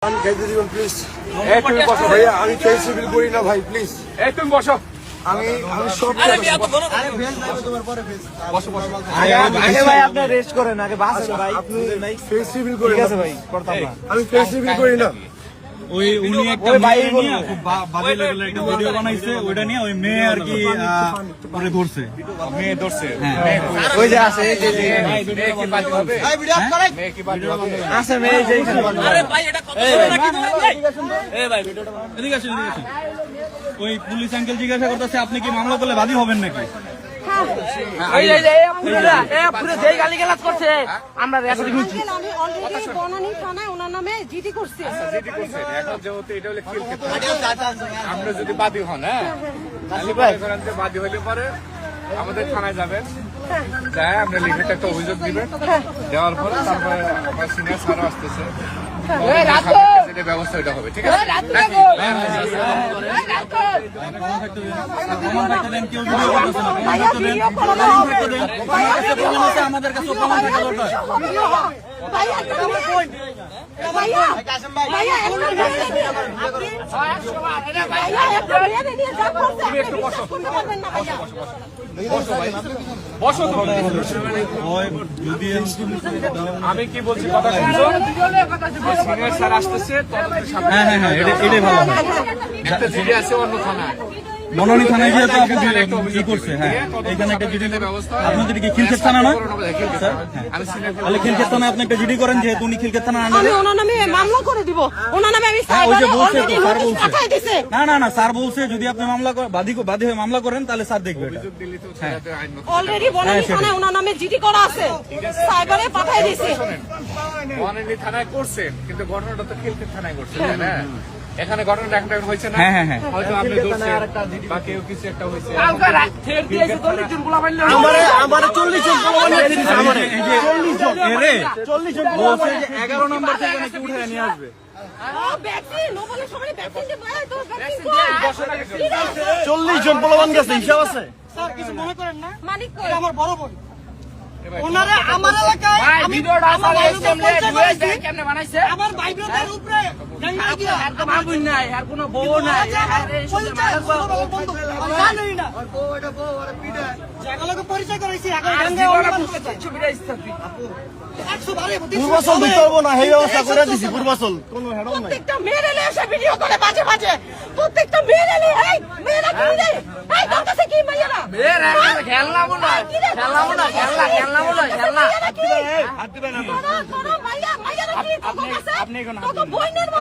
খাইতে দিবেন প্লিজ। তুমি বসো ভাইয়া, আমি কেসি বিল করি না ভাই, প্লিজ। তুমি বসো, আমি সব আগে ভাই আপনি রেস্ট করেন, আগে বাসেন ভাই, আপনি কেসি বিল করি ঠিক না আছে ভাই, করতাম না। আমি কেসি বিল করি না। ওই উনি একটা মেয়ে নিয়ে খুব বাজে লেভেলের একটা ভিডিও বানাইছে, ওইটা নিয়ে ওই মেয়ে আর কি পরে ধরছে, মেয়ে ধরছে। ওই যে আছে, এই যে আছে মেয়ে যে এখানে। আরে ভাই এটা কত বড় নাকি ভাই? এই ভাই ভিডিওটা এদিকে আসেন, এদিকে আসেন। ওই পুলিশ আঙ্কেল জিজ্ঞাসা করতেছে আপনি কি মামলা করলে বাদী হবেন নাকি? এই পুরোটা পুরো যেই গালিগালাজ করছে আমরা রেকর্ডিং করছি। আঙ্কেল, আমি অলরেডি বনানী থানায় ওনার নামে জিডি করছি। এখন যেহেতু এটা হলে কিল ক্ষেত্র, আমরা যদি বাদী হন, তাহলে মনে করেন যে বাদী হইলে পরে আমাদের থানায় যাবেন, যাই আমরা লিখিত একটা অভিযোগ দিবেন, দেওয়ার পরে তারপরে আমার সিনিয়র স্যারও আসতেছে, যেটা ব্যবস্থা এটা হবে, ঠিক আছে? প্রমাণ থাকতে দেন, কেউ ভিডিও করতেছে না, প্রমাণ থাকতে দেন, প্রমাণ থাকতে দেন। প্রমাণ আছে আমাদের কাছে, প্রমাণ থাকা দরকার। বসো তুমি। আমি কি বলছি কথা শুনছো? সিনিয়র স্যার আসতেছে, হ্যাঁ হ্যাঁ হ্যাঁ, এটাই ভালো হয়। একটা জিডি আছে অন্য থানায়, বনানী থানায় গিয়ে তো আপনি কি করছে? হ্যাঁ, এখানে একটা জিডি ব্যবস্থা। আপনি যদি কি খিলক্ষেত থানা না? আমি সিনিয়র তাহলে খিলক্ষেত থানায় আপনি একটা জিডি করেন, যেহেতু উনি খিলক্ষেত থানা আমি ওনার নামে মামলা করে দিব। ওনার নামে আমি হ্যাঁ, ওই যে বলছে তো, already স্যার নোটিশ বলছে। পাঠাই দিছে। না, স্যার বলছে যদি আপনি মামলা বাদী হয়ে মামলা করেন তাহলে স্যার দেখবে এটা। অলরেডি বনানী থানায় ওনার নামে জিডি করা আছে, সাইবারে পাঠাই দিছে। বনানী থানায় করছেন, কিন্তু ঘটনাটা তো খিলক্ষেত থানায় করছেন, তাই না? এখানে ঘটনাটা এখন হয়েছে না? হ্যাঁ, হ্যাঁ, হ্যাঁ। হয়তো আপনি ধরছেন বা কেউ কিছু একটা হয়েছে। আমার 40 জন পোলাপান দিয়েছে আমারে। এরে 40 জন বলছে যে 11 নম্বর থেকে নাকি উঠে নিয়ে আসবে। ভ্যাকসিন নো বলে সবাই ভ্যাকসিন দে ভাই, তো ভ্যাকসিন কই? 40 জন পোলাপান গেছে, হিসাব আছে। স্যার কিছু মনে করেন না, মানিক কই? এটা আমার বড় বোন। ওনারা আমার এলাকায় আমার ভাই ব্রাদার কেমনে বানাইছে? আমার ভাই ব্রাদার উপরে জাঙ্গা দিয়া আর তো মা বুন নাই, আর কোনো বউ নাই। জানেই না জায়গাগুলোকে পরিচয় করাইছি, এখন জাঙ্গা অনুমান করতে ছবিটা ইস্তাফি 100 বারে পূর্বাচল দিতে পারবো না, সেই ব্যবস্থা করে দিছি। পূর্বাচল কোনো হেডম নাই। প্রত্যেকটা মেয়ের এলে এসে ভিডিও করে মাঝে মাঝে, প্রত্যেকটা মেয়ের এলে এই মেয়েরা কি রে, এই তোর কাছে কি মাইয়ারা খেলনা মনে হয়, খেলনা মনে হয়, খেলনা মনে হয়, খেলনা। হাত দিবেন না, মাইয়া মাইয়ারা কি তোর কাছে, তোর বইনের